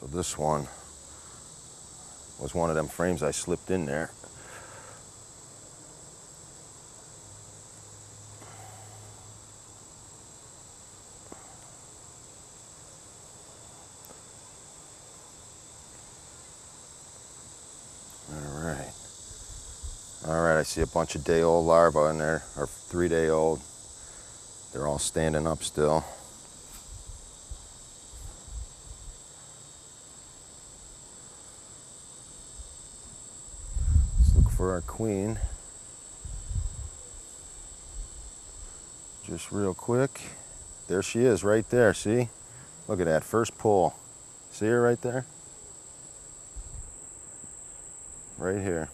So this one was one of them frames I slipped in there. All right, I see a bunch of day-old larvae in there, or 3-day-old. They're all standing up still. Let's look for our queen. Just real quick. There she is right there, see? Look at that, first pull. See her right there? Right here.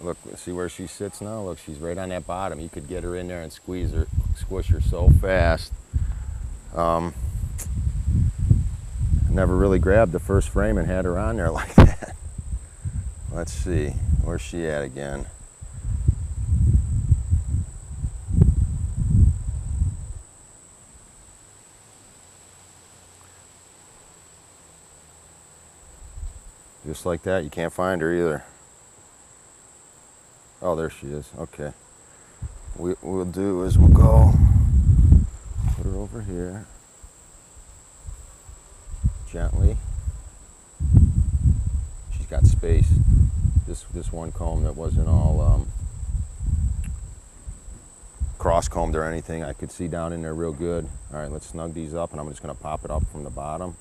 Look, see where she sits now? Look, she's right on that bottom. You could get her in there and squeeze her, squish her so fast. Never really grabbed the first frame and had her on there like that. Let's see, where's she at again? Just like that, you can't find her either. Oh, there she is. Okay. What we'll do is we'll go put her over here gently. She's got space. This one comb that wasn't all cross combed or anything, I could see down in there real good. All right, let's snug these up, and I'm just going to pop it up from the bottom.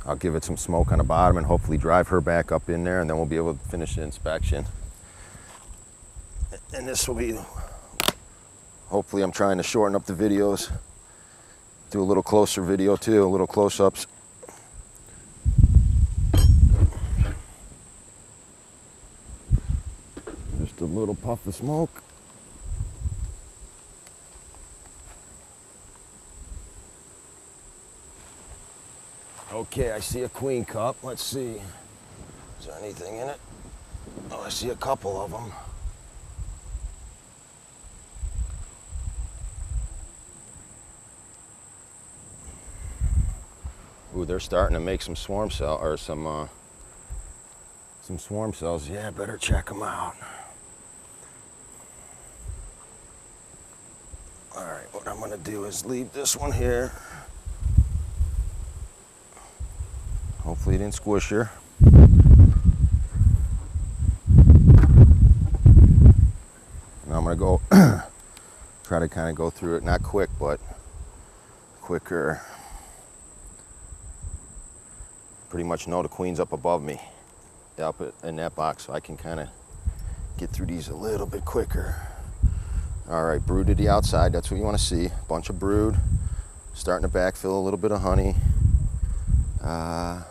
I'll give it some smoke on the bottom and hopefully drive her back up in there, and then we'll be able to finish the inspection. And this will be, hopefully I'm trying to shorten up the videos, do a little closer video too, a little close-ups. Just a little puff of smoke. Okay, I see a queen cup. Let's see. Is there anything in it? Oh, I see a couple of them. Ooh, they're starting to make some swarm cell or some swarm cells. Yeah, better check them out. All right, what I'm gonna do is leave this one here. Hopefully it didn't squish her. Now I'm gonna go try to kind of go through it, not quick, but quicker. Pretty much know the queen's up above me, up in that box, so I can kind of get through these a little bit quicker. All right, brood to the outside, that's what you want to see. Bunch of brood, starting to backfill a little bit of honey. A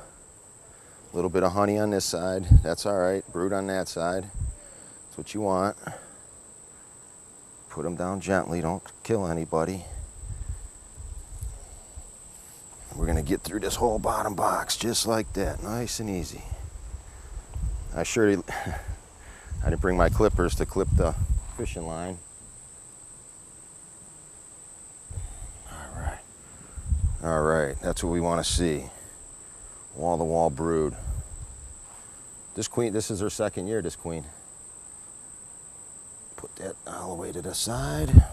little bit of honey on this side, that's all right. Brood on that side, that's what you want. Put them down gently, don't kill anybody. We're gonna get through this whole bottom box just like that, nice and easy. I didn't bring my clippers to clip the fishing line. All right, that's what we want to see. Wall-to-wall brood. This queen, this is her second year, this queen. Put that all the way to the side.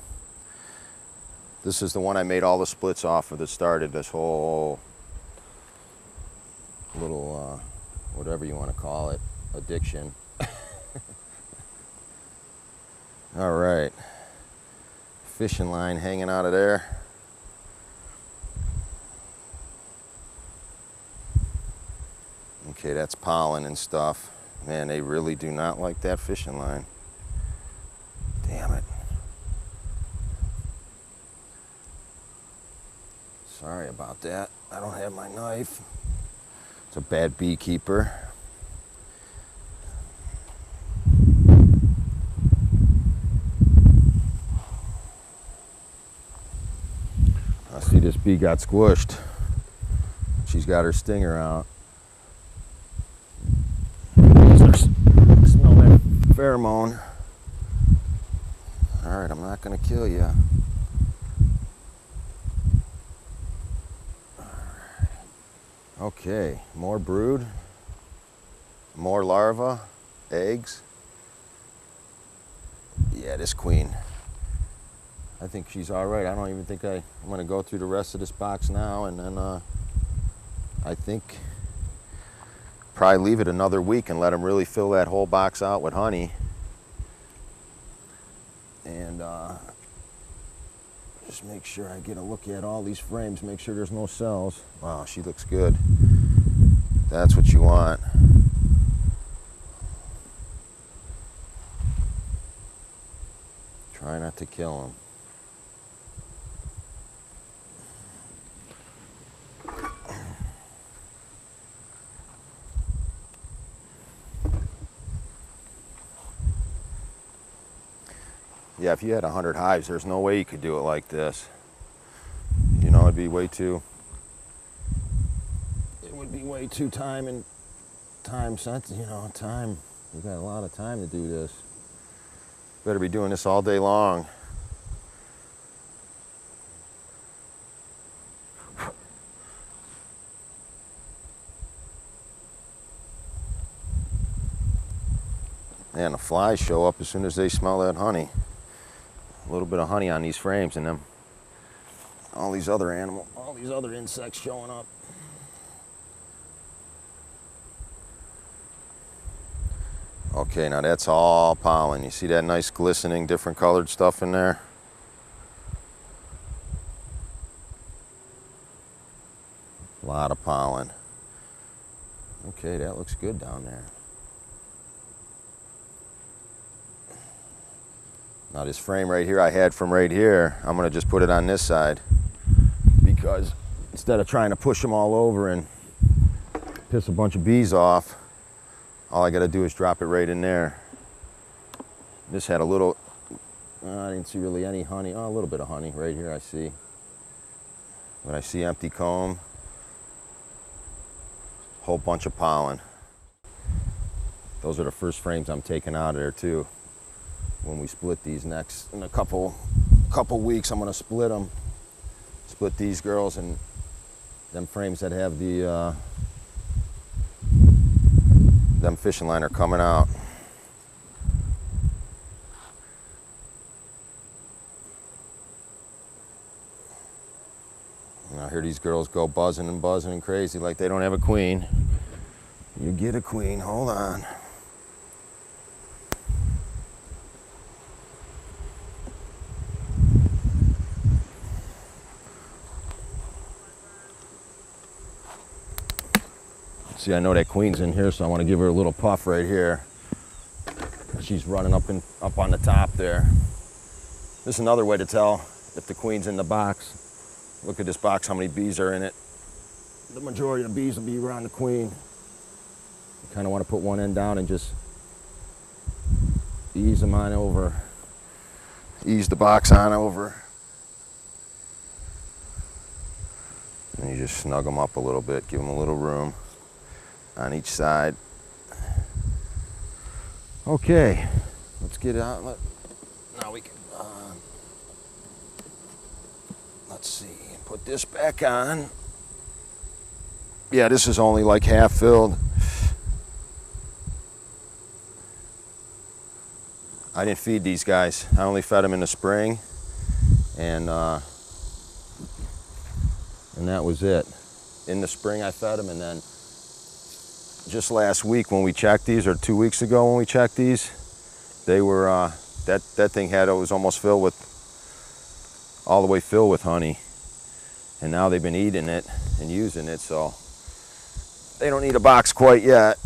This is the one I made all the splits off of that started this whole little, whatever you want to call it, addiction. All right. Fishing line hanging out of there. Okay, that's pollen and stuff. Man, they really do not like that fishing line. Damn it. Sorry about that. I don't have my knife. It's a bad beekeeper. I see this bee got squished. she's got her stinger out. Smell that pheromone. All right, I'm not gonna kill you. Okay, more brood, more larvae, eggs. Yeah, this queen, I think she's all right. I don't even think I'm gonna go through the rest of this box now, and then I think probably leave it another week and let them really fill that whole box out with honey. And just make sure I get a look at all these frames, make sure there's no cells. Wow, she looks good. That's what you want. Try not to kill them. Yeah, if you had 100 hives, there's no way you could do it like this. You know, it'd be way too time sensitive, you know, time. You got a lot of time to do this. Better be doing this all day long. And the flies show up as soon as they smell that honey. A little bit of honey on these frames, and then all these other insects showing up. Okay, now that's all pollen. You see that nice glistening, different colored stuff in there? A lot of pollen. Okay, that looks good down there. Now this frame right here I had from right here, I'm gonna just put it on this side, because instead of trying to push them all over and piss a bunch of bees off, all I gotta do is drop it right in there. This had a little, I didn't see really any honey. Oh, a little bit of honey right here I see. But I see empty comb, whole bunch of pollen. Those are the first frames I'm taking out of there too. When we split these next, in a couple weeks, I'm gonna split them. Split these girls and them frames that have the, them fishing line are coming out. And I hear these girls go buzzing and buzzing and crazy like they don't have a queen. You get a queen, hold on. See, I know that queen's in here, so I want to give her a little puff right here. She's running up on the top there. This is another way to tell if the queen's in the box. Look at this box, how many bees are in it. The majority of the bees will be around the queen. You kind of want to put one end down and just ease them on over. Ease the box on over. And you just snug them up a little bit, give them a little room on each side. Okay, let's get out. Now we can, let's see, put this back on. Yeah, this is only like half filled. I didn't feed these guys. I only fed them in the spring, and that was it. In the spring I fed them, and then just last week when we checked these, or 2 weeks ago when we checked these, they were, that thing it was almost filled with, all the way filled with honey. And now they've been eating it and using it, so they don't need a box quite yet.